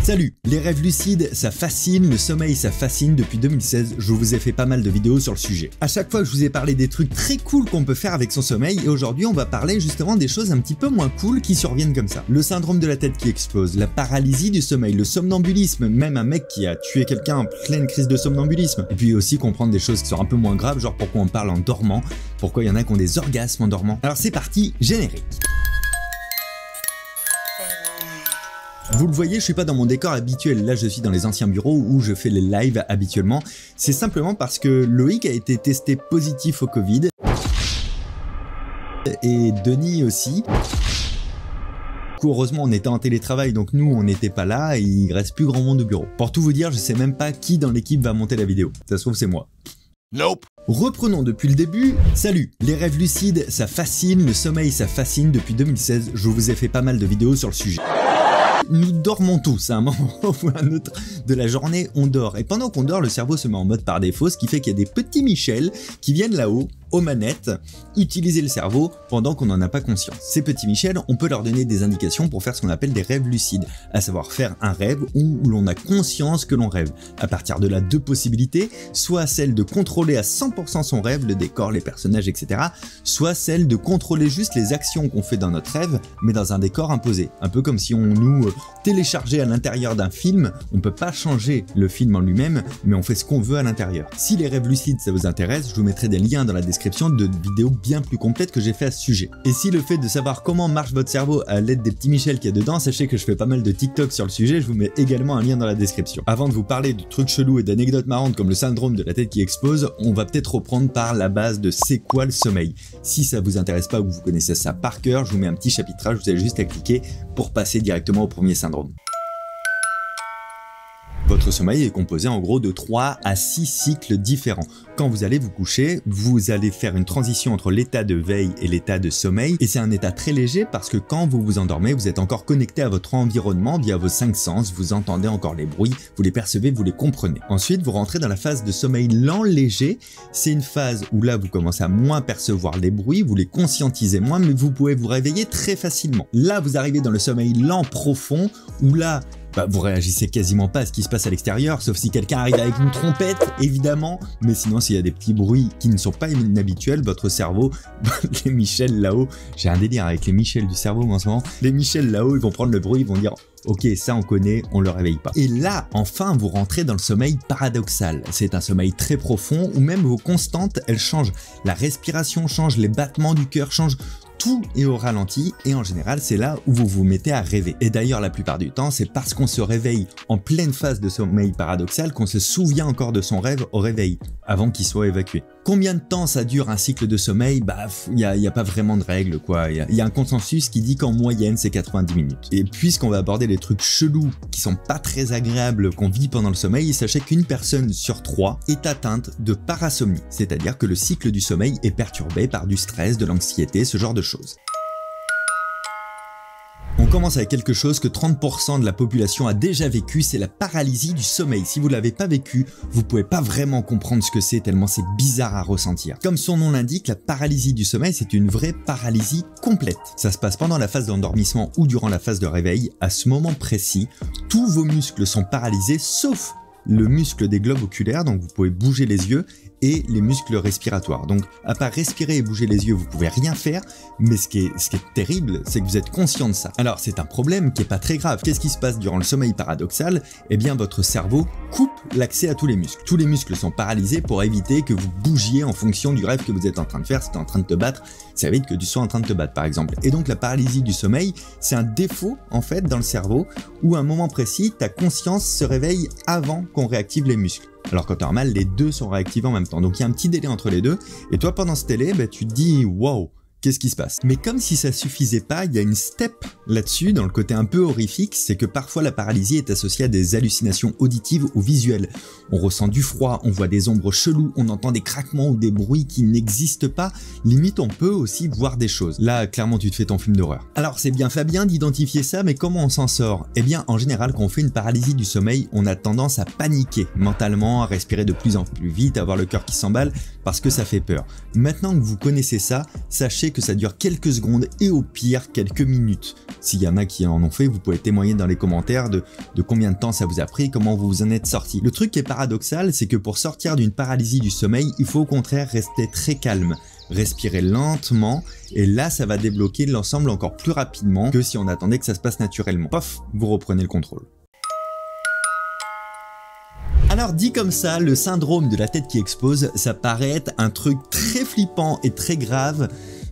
Salut, les rêves lucides ça fascine, le sommeil ça fascine. Depuis 2016, je vous ai fait pas mal de vidéos sur le sujet. À chaque fois je vous ai parlé des trucs très cool qu'on peut faire avec son sommeil et aujourd'hui on va parler justement des choses un petit peu moins cool qui surviennent comme ça. Le syndrome de la tête qui explose, la paralysie du sommeil, le somnambulisme, même un mec qui a tué quelqu'un en pleine crise de somnambulisme. Et puis aussi comprendre des choses qui sont un peu moins graves, genre pourquoi on parle en dormant, pourquoi il y en a qui ont des orgasmes en dormant. Alors c'est parti, générique. Vous le voyez, je suis pas dans mon décor habituel, là je suis dans les anciens bureaux où je fais les lives habituellement. C'est simplement parce que Loïc a été testé positif au Covid. Et Denis aussi. Heureusement on était en télétravail donc nous on n'était pas là et il reste plus grand monde au bureau. Pour tout vous dire, je sais même pas qui dans l'équipe va monter la vidéo. Ça se trouve c'est moi. Nope. Reprenons depuis le début. Salut, les rêves lucides ça fascine, le sommeil ça fascine. Depuis 2016, je vous ai fait pas mal de vidéos sur le sujet. Nous dormons tous, à un moment ou à un autre de la journée, on dort. Et pendant qu'on dort, le cerveau se met en mode par défaut, ce qui fait qu'il y a des petits Michel qui viennent là-haut, aux manettes, utiliser le cerveau pendant qu'on n'en a pas conscience. Ces petits Michel, on peut leur donner des indications pour faire ce qu'on appelle des rêves lucides, à savoir faire un rêve où l'on a conscience que l'on rêve. À partir de là, deux possibilités, soit celle de contrôler à 100% son rêve, le décor, les personnages, etc., soit celle de contrôler juste les actions qu'on fait dans notre rêve, mais dans un décor imposé. Un peu comme si on nous téléchargeait à l'intérieur d'un film, on peut pas changer le film en lui-même, mais on fait ce qu'on veut à l'intérieur. Si les rêves lucides ça vous intéresse, je vous mettrai des liens dans la description de vidéos bien plus complètes que j'ai fait à ce sujet. Et si le fait de savoir comment marche votre cerveau à l'aide des petits Michel qu'il y a dedans, sachez que je fais pas mal de TikTok sur le sujet, je vous mets également un lien dans la description. Avant de vous parler de trucs chelous et d'anecdotes marrantes comme le syndrome de la tête qui explose, on va peut-être reprendre par la base de c'est quoi le sommeil. Si ça vous intéresse pas ou que vous connaissez ça par cœur, je vous mets un petit chapitrage, vous avez juste à cliquer pour passer directement au premier syndrome. Votre sommeil est composé en gros de 3 à 6 cycles différents. Quand vous allez vous coucher, vous allez faire une transition entre l'état de veille et l'état de sommeil. Et c'est un état très léger parce que quand vous vous endormez, vous êtes encore connecté à votre environnement via vos 5 sens. Vous entendez encore les bruits, vous les percevez, vous les comprenez. Ensuite, vous rentrez dans la phase de sommeil lent léger. C'est une phase où là, vous commencez à moins percevoir les bruits, vous les conscientisez moins, mais vous pouvez vous réveiller très facilement. Là, vous arrivez dans le sommeil lent profond où là, vous réagissez quasiment pas à ce qui se passe à l'extérieur, sauf si quelqu'un arrive avec une trompette, évidemment. Mais sinon, s'il y a des petits bruits qui ne sont pas inhabituels, votre cerveau, les Michel là-haut, j'ai un délire avec les Michel du cerveau en ce moment. Les Michel là-haut, ils vont prendre le bruit, ils vont dire ok, ça on connaît, on le réveille pas. Et là, enfin, vous rentrez dans le sommeil paradoxal. C'est un sommeil très profond où même vos constantes, elles changent. La respiration change, les battements du cœur changent. Tout est au ralenti et en général c'est là où vous vous mettez à rêver. Et d'ailleurs la plupart du temps c'est parce qu'on se réveille en pleine phase de sommeil paradoxal qu'on se souvient encore de son rêve au réveil, avant qu'il soit évacué. Combien de temps ça dure un cycle de sommeil? Il y a pas vraiment de règle quoi. Il y a un consensus qui dit qu'en moyenne c'est 90 minutes. Et puisqu'on va aborder des trucs chelous qui sont pas très agréables qu'on vit pendant le sommeil, sachez qu'une personne sur 3 est atteinte de parasomnie, c'est-à-dire que le cycle du sommeil est perturbé par du stress, de l'anxiété, ce genre de choses. On commence avec quelque chose que 30% de la population a déjà vécu, c'est la paralysie du sommeil. Si vous l'avez pas vécu, vous pouvez pas vraiment comprendre ce que c'est tellement c'est bizarre à ressentir. Comme son nom l'indique, la paralysie du sommeil, c'est une vraie paralysie complète. Ça se passe pendant la phase d'endormissement ou durant la phase de réveil. À ce moment précis, tous vos muscles sont paralysés sauf le muscle des globes oculaires, donc vous pouvez bouger les yeux, et les muscles respiratoires. Donc à part respirer et bouger les yeux, vous pouvez rien faire, mais ce qui est terrible, c'est que vous êtes conscient de ça. Alors c'est un problème qui est pas très grave. Qu'est-ce qui se passe durant le sommeil paradoxal? Eh bien votre cerveau coupe l'accès à tous les muscles. Tous les muscles sont paralysés pour éviter que vous bougiez en fonction du rêve que vous êtes en train de faire. Si tu es en train de te battre, ça évite que tu sois en train de te battre par exemple. Et donc la paralysie du sommeil, c'est un défaut en fait dans le cerveau où à un moment précis, ta conscience se réveille avant qu'on réactive les muscles. Alors qu'en temps normal, les deux sont réactivés en même temps. Donc il y a un petit délai entre les deux. Et toi, pendant ce délai, tu te dis « Wow !» Qu'est-ce qui se passe? Mais comme si ça suffisait pas, il y a une step là-dessus, dans le côté un peu horrifique, c'est que parfois la paralysie est associée à des hallucinations auditives ou visuelles. On ressent du froid, on voit des ombres cheloues, on entend des craquements ou des bruits qui n'existent pas, limite on peut aussi voir des choses. Là, clairement tu te fais ton film d'horreur. Alors c'est bien Fabien d'identifier ça, mais comment on s'en sort? Eh bien en général quand on fait une paralysie du sommeil, on a tendance à paniquer mentalement, à respirer de plus en plus vite, à avoir le cœur qui s'emballe, parce que ça fait peur. Maintenant que vous connaissez ça, sachez sachez que ça dure quelques secondes et au pire quelques minutes. S'il y en a qui en ont fait, vous pouvez témoigner dans les commentaires de combien de temps ça vous a pris, comment vous vous en êtes sorti. Le truc qui est paradoxal, c'est que pour sortir d'une paralysie du sommeil, il faut au contraire rester très calme. Respirer lentement et là ça va débloquer l'ensemble encore plus rapidement que si on attendait que ça se passe naturellement. Paf, vous reprenez le contrôle. Alors dit comme ça, le syndrome de la tête qui explose, ça paraît être un truc très flippant et très grave.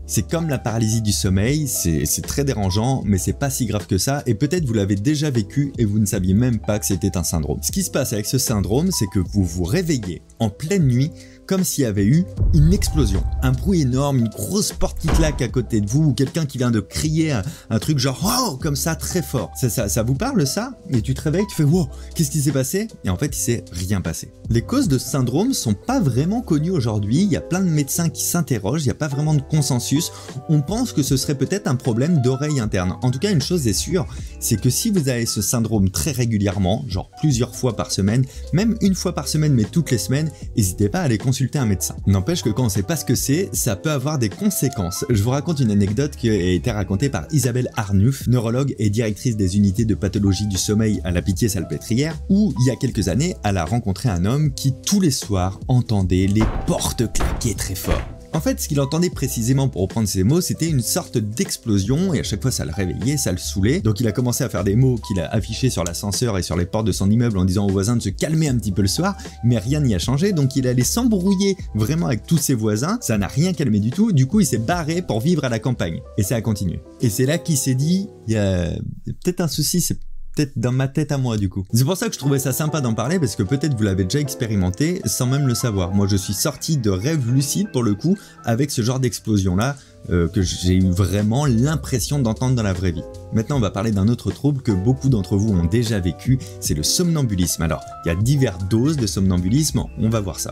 C'est comme la paralysie du sommeil, c'est très dérangeant, mais c'est pas si grave que ça, et peut-être vous l'avez déjà vécu et vous ne saviez même pas que c'était un syndrome. Ce qui se passe avec ce syndrome, c'est que vous vous réveillez en pleine nuit, comme s'il y avait eu une explosion, un bruit énorme, une grosse porte qui claque à côté de vous, ou quelqu'un qui vient de crier un truc genre « oh » comme ça, très fort. Ça vous parle ça? Et tu te réveilles, tu fais « wow, qu'est-ce qui s'est passé ?» Et en fait, il s'est rien passé. Les causes de ce syndrome sont pas vraiment connues aujourd'hui, il y a plein de médecins qui s'interrogent, il n'y a pas vraiment de consensus. On pense que ce serait peut-être un problème d'oreille interne. En tout cas, une chose est sûre, c'est que si vous avez ce syndrome très régulièrement, genre plusieurs fois par semaine, même une fois par semaine mais toutes les semaines, n'hésitez pas à aller consulter un médecin. N'empêche que quand on ne sait pas ce que c'est, ça peut avoir des conséquences. Je vous raconte une anecdote qui a été racontée par Isabelle Arnulf, neurologue et directrice des unités de pathologie du sommeil à la Pitié-Salpêtrière, où il y a quelques années, elle a rencontré un homme qui tous les soirs entendait les portes claquer très fort. En fait, ce qu'il entendait précisément, pour reprendre ses mots, c'était une sorte d'explosion et à chaque fois ça le réveillait, ça le saoulait. Donc il a commencé à faire des mots qu'il a affichés sur l'ascenseur et sur les portes de son immeuble en disant aux voisins de se calmer un petit peu le soir, mais rien n'y a changé, donc il allait s'embrouiller vraiment avec tous ses voisins, ça n'a rien calmé du tout, du coup il s'est barré pour vivre à la campagne. Et ça a continué. Et c'est là qu'il s'est dit, il y a peut-être un souci, c'est peut-être dans ma tête à moi du coup. C'est pour ça que je trouvais ça sympa d'en parler parce que peut-être vous l'avez déjà expérimenté sans même le savoir. Moi je suis sorti de rêves lucides pour le coup avec ce genre d'explosion là que j'ai eu vraiment l'impression d'entendre dans la vraie vie. Maintenant on va parler d'un autre trouble que beaucoup d'entre vous ont déjà vécu, c'est le somnambulisme. Alors il y a diverses doses de somnambulisme, on va voir ça.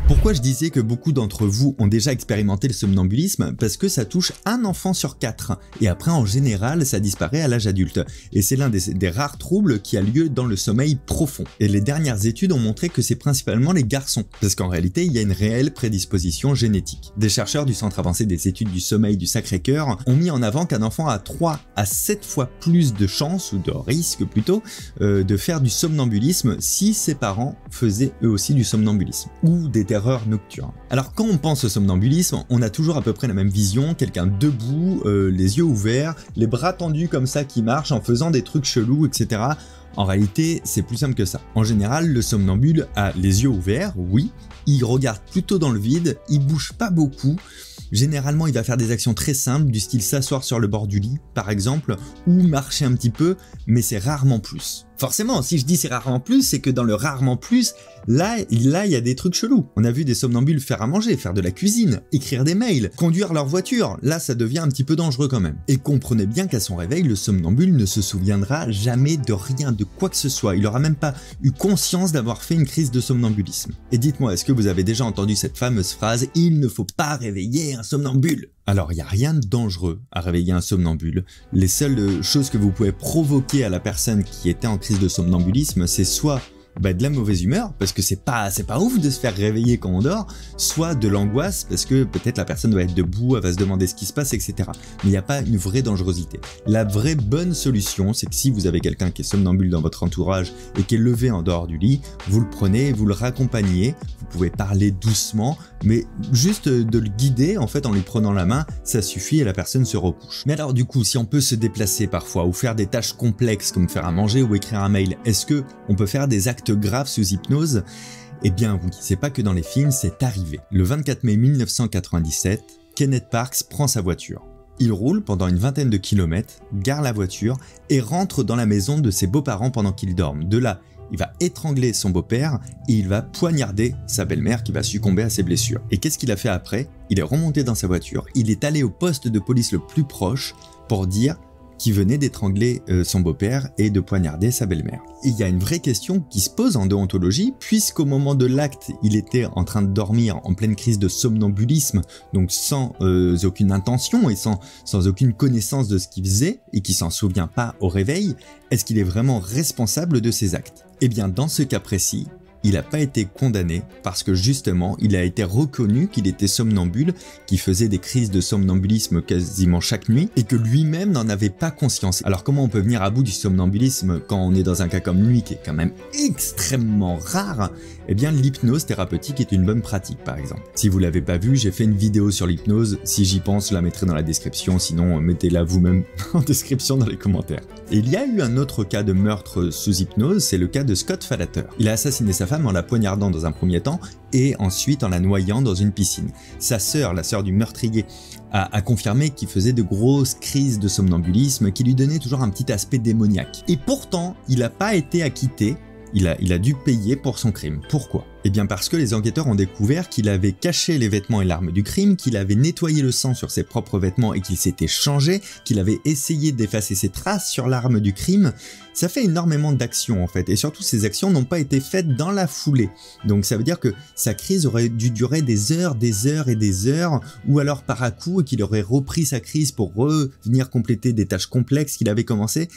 Pourquoi je disais que beaucoup d'entre vous ont déjà expérimenté le somnambulisme? Parce que ça touche un enfant sur 4 et après en général ça disparaît à l'âge adulte et c'est l'un des rares troubles qui a lieu dans le sommeil profond. Et les dernières études ont montré que c'est principalement les garçons parce qu'en réalité il y a une réelle prédisposition génétique. Des chercheurs du Centre avancé des études du sommeil du Sacré-Cœur ont mis en avant qu'un enfant a 3 à 7 fois plus de chances ou de risques plutôt de faire du somnambulisme si ses parents faisaient eux aussi du somnambulisme ou des terreurs nocturnes. Alors quand on pense au somnambulisme, on a toujours à peu près la même vision, quelqu'un debout, les yeux ouverts, les bras tendus comme ça qui marchent en faisant des trucs chelous, etc. En réalité, c'est plus simple que ça. En général, le somnambule a les yeux ouverts, oui, il regarde plutôt dans le vide, il bouge pas beaucoup. Généralement, il va faire des actions très simples, du style s'asseoir sur le bord du lit, par exemple, ou marcher un petit peu, mais c'est rarement plus. Forcément, si je dis c'est rarement plus, c'est que dans le rarement plus, là, il y a des trucs chelous. On a vu des somnambules faire à manger, faire de la cuisine, écrire des mails, conduire leur voiture. Là, ça devient un petit peu dangereux quand même. Et comprenez bien qu'à son réveil, le somnambule ne se souviendra jamais de rien, de quoi que ce soit. Il n'aura même pas eu conscience d'avoir fait une crise de somnambulisme. Et dites-moi, est-ce que vous avez déjà entendu cette fameuse phrase « Il ne faut pas réveiller un somnambule ». Alors, il n'y a rien de dangereux à réveiller un somnambule. Les seules choses que vous pouvez provoquer à la personne qui était en crise de somnambulisme, c'est soit de la mauvaise humeur, parce que c'est pas ouf de se faire réveiller quand on dort, soit de l'angoisse, parce que peut-être la personne doit être debout, elle va se demander ce qui se passe, etc. Mais il n'y a pas une vraie dangerosité. La vraie bonne solution, c'est que si vous avez quelqu'un qui est somnambule dans votre entourage et qui est levé en dehors du lit, vous le prenez, vous le raccompagnez, vous pouvez parler doucement, mais juste de le guider en fait en lui prenant la main, ça suffit et la personne se recouche. Mais alors du coup, si on peut se déplacer parfois ou faire des tâches complexes comme faire à manger ou écrire un mail, est-ce que on peut faire des actes graves sous hypnose? Eh bien oui, c'est pas que dans les films, c'est arrivé. Le 24 mai 1997, Kenneth Parks prend sa voiture. Il roule pendant une vingtaine de kilomètres, gare la voiture et rentre dans la maison de ses beaux-parents pendant qu'ils dorment. De là, il va étrangler son beau-père et il va poignarder sa belle-mère qui va succomber à ses blessures. Et qu'est-ce qu'il a fait après? Il est remonté dans sa voiture, il est allé au poste de police le plus proche pour dire qu'il venait d'étrangler son beau-père et de poignarder sa belle-mère. Il y a une vraie question qui se pose en déontologie, puisqu'au moment de l'acte, il était en train de dormir en pleine crise de somnambulisme, donc sans aucune intention et sans aucune connaissance de ce qu'il faisait, et qui s'en souvient pas au réveil. Est-ce qu'il est vraiment responsable de ses actes? Eh bien, dans ce cas précis, il n'a pas été condamné parce que justement, il a été reconnu qu'il était somnambule, qu'il faisait des crises de somnambulisme quasiment chaque nuit et que lui-même n'en avait pas conscience. Alors comment on peut venir à bout du somnambulisme quand on est dans un cas comme lui qui est quand même extrêmement rare? Eh bien l'hypnose thérapeutique est une bonne pratique par exemple. Si vous l'avez pas vu, j'ai fait une vidéo sur l'hypnose, si j'y pense je la mettrai dans la description, sinon mettez-la vous-même en description dans les commentaires. Et il y a eu un autre cas de meurtre sous hypnose, c'est le cas de Scott Falater. Il a assassiné sa femme en la poignardant dans un premier temps et ensuite en la noyant dans une piscine. Sa sœur, la sœur du meurtrier, a confirmé qu'il faisait de grosses crises de somnambulisme qui lui donnaient toujours un petit aspect démoniaque. Et pourtant, il n'a pas été acquitté, il a dû payer pour son crime. Pourquoi? Eh bien parce que les enquêteurs ont découvert qu'il avait caché les vêtements et l'arme du crime, qu'il avait nettoyé le sang sur ses propres vêtements et qu'il s'était changé, qu'il avait essayé d'effacer ses traces sur l'arme du crime. Ça fait énormément d'actions en fait, et surtout ces actions n'ont pas été faites dans la foulée. Donc ça veut dire que sa crise aurait dû durer des heures et des heures, ou alors par à-coup, et qu'il aurait repris sa crise pour revenir compléter des tâches complexes qu'il avait commencé.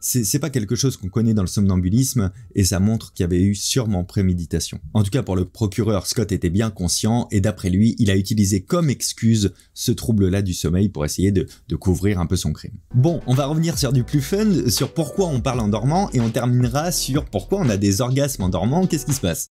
C'est pas quelque chose qu'on connaît dans le somnambulisme et ça montre qu'il y avait eu sûrement préméditation. En tout cas pour le procureur, Scott était bien conscient et d'après lui, il a utilisé comme excuse ce trouble-là du sommeil pour essayer de couvrir un peu son crime. Bon, on va revenir sur du plus fun, sur pourquoi on parle en dormant et on terminera sur pourquoi on a des orgasmes en dormant, qu'est-ce qui se passe ?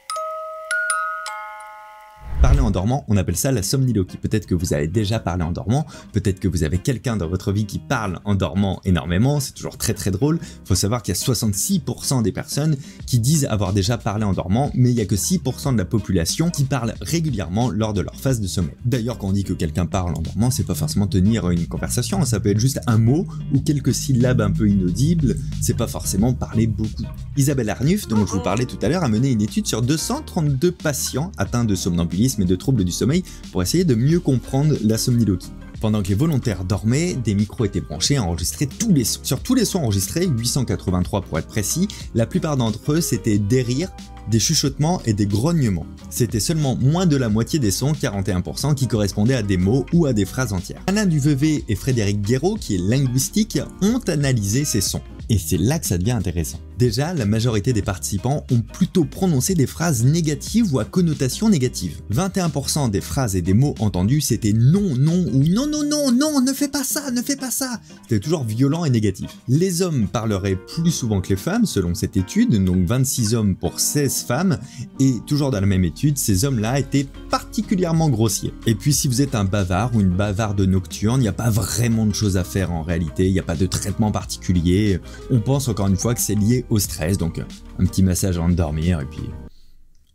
Parler en dormant, on appelle ça la somniloquie. Peut-être que vous avez déjà parlé en dormant, peut-être que vous avez quelqu'un dans votre vie qui parle en dormant énormément, c'est toujours très drôle. Faut savoir qu'il y a 66% des personnes qui disent avoir déjà parlé en dormant, mais il n'y a que 6% de la population qui parle régulièrement lors de leur phase de sommeil. D'ailleurs, quand on dit que quelqu'un parle en dormant, c'est pas forcément tenir une conversation, ça peut être juste un mot ou quelques syllabes un peu inaudibles, c'est pas forcément parler beaucoup. Isabelle Arnulf, dont je vous parlais tout à l'heure, a mené une étude sur 232 patients atteints de somnambulisme et de troubles du sommeil pour essayer de mieux comprendre la somniloquie. Pendant que les volontaires dormaient, des micros étaient branchés à enregistrer tous les sons. Sur tous les sons enregistrés, 883 pour être précis, la plupart d'entre eux c'était des rires, des chuchotements et des grognements. C'était seulement moins de la moitié des sons, 41%, qui correspondaient à des mots ou à des phrases entières. Alain Duveuvé et Frédéric Guéraud, qui est linguistique, ont analysé ces sons. Et c'est là que ça devient intéressant. Déjà, la majorité des participants ont plutôt prononcé des phrases négatives ou à connotation négative. 21% des phrases et des mots entendus, c'était non, non ou non, non, non, non, ne fais pas ça, ne fais pas ça. C'était toujours violent et négatif. Les hommes parleraient plus souvent que les femmes, selon cette étude, donc 26 hommes pour 16 femmes, et toujours dans la même étude, ces hommes-là étaient particulièrement grossiers. Et puis si vous êtes un bavard ou une bavarde nocturne, il n'y a pas vraiment de choses à faire en réalité, il n'y a pas de traitement particulier. On pense encore une fois que c'est lié au stress, donc un petit massage avant de dormir et puis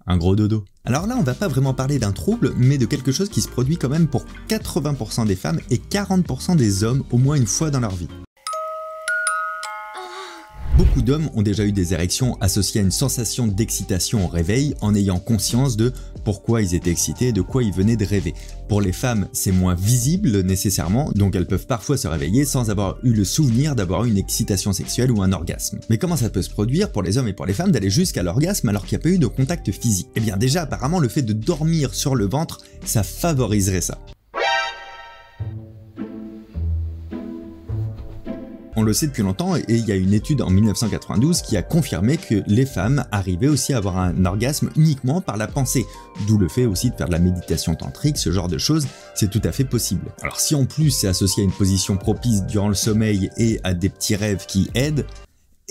un gros dodo. Alors là, on va pas vraiment parler d'un trouble, mais de quelque chose qui se produit quand même pour 80% des femmes et 40% des hommes au moins une fois dans leur vie. Beaucoup d'hommes ont déjà eu des érections associées à une sensation d'excitation au réveil en ayant conscience de pourquoi ils étaient excités et de quoi ils venaient de rêver. Pour les femmes, c'est moins visible nécessairement, donc elles peuvent parfois se réveiller sans avoir eu le souvenir d'avoir eu une excitation sexuelle ou un orgasme. Mais comment ça peut se produire pour les hommes et pour les femmes d'aller jusqu'à l'orgasme alors qu'il n'y a pas eu de contact physique? Eh bien déjà, apparemment, le fait de dormir sur le ventre, ça favoriserait ça. On le sait depuis longtemps et il y a une étude en 1992 qui a confirmé que les femmes arrivaient aussi à avoir un orgasme uniquement par la pensée. D'où le fait aussi de faire de la méditation tantrique, ce genre de choses, c'est tout à fait possible. Alors si en plus c'est associé à une position propice durant le sommeil et à des petits rêves qui aident,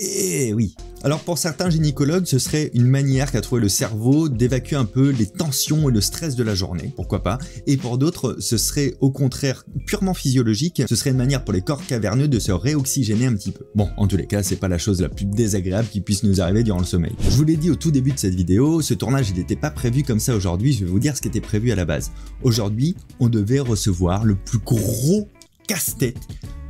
eh oui. Alors pour certains gynécologues, ce serait une manière qu'a trouvé le cerveau d'évacuer un peu les tensions et le stress de la journée, pourquoi pas. Et pour d'autres, ce serait au contraire purement physiologique, ce serait une manière pour les corps caverneux de se réoxygéner un petit peu. Bon, en tous les cas, c'est pas la chose la plus désagréable qui puisse nous arriver durant le sommeil. Je vous l'ai dit au tout début de cette vidéo, ce tournage il n'était pas prévu comme ça aujourd'hui, je vais vous dire ce qui était prévu à la base. Aujourd'hui, on devait recevoir le plus gros casse-tête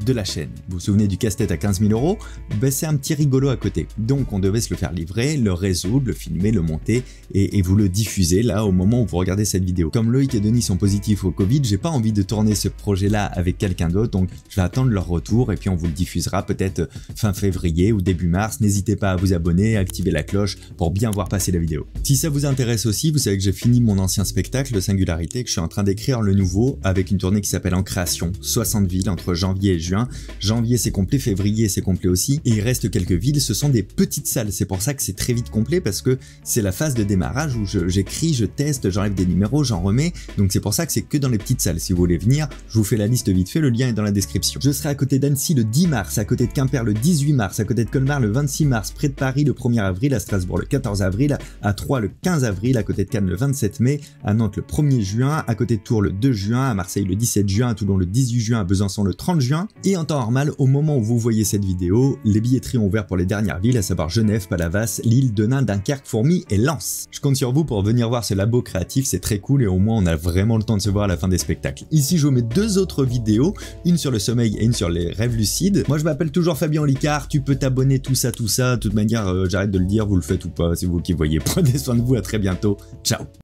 de la chaîne. Vous vous souvenez du casse-tête à 15 000 €? Ben c'est un petit rigolo à côté. Donc on devait se le faire livrer, le résoudre, le filmer, le monter et vous le diffuser là au moment où vous regardez cette vidéo. Comme Loïc et Denis sont positifs au Covid, j'ai pas envie de tourner ce projet là avec quelqu'un d'autre, donc je vais attendre leur retour et puis on vous le diffusera peut-être fin février ou début mars. N'hésitez pas à vous abonner, à activer la cloche pour bien voir passer la vidéo. Si ça vous intéresse aussi, vous savez que j'ai fini mon ancien spectacle Singularité, que je suis en train d'écrire le nouveau avec une tournée qui s'appelle En Création, 60 villes entre janvier et juin juin. Janvier c'est complet, février c'est complet aussi. Et il reste quelques villes, ce sont des petites salles. C'est pour ça que c'est très vite complet parce que c'est la phase de démarrage où j'écris, je teste, j'enlève des numéros, j'en remets. Donc c'est pour ça que c'est que dans les petites salles. Si vous voulez venir, je vous fais la liste vite fait, le lien est dans la description. Je serai à côté d'Annecy le 10 mars, à côté de Quimper le 18 mars, à côté de Colmar le 26 mars, près de Paris le 1er avril, à Strasbourg le 14 avril, à Troyes le 15 avril, à côté de Cannes le 27 mai, à Nantes le 1er juin, à côté de Tours le 2 juin, à Marseille le 17 juin, à Toulon le 18 juin, à Besançon le 30 juin. Et en temps normal, au moment où vous voyez cette vidéo, les billetteries ont ouvert pour les dernières villes, à savoir Genève, Palavas, Lille, Denain, Dunkerque, Fourmies et Lens. Je compte sur vous pour venir voir ce labo créatif, c'est très cool et au moins on a vraiment le temps de se voir à la fin des spectacles. Ici je vous mets deux autres vidéos, une sur le sommeil et une sur les rêves lucides. Moi je m'appelle toujours Fabien Olicard, tu peux t'abonner, tout ça. De toute manière, j'arrête de le dire, vous le faites ou pas, c'est vous qui voyez. Prenez soin de vous, à très bientôt, ciao.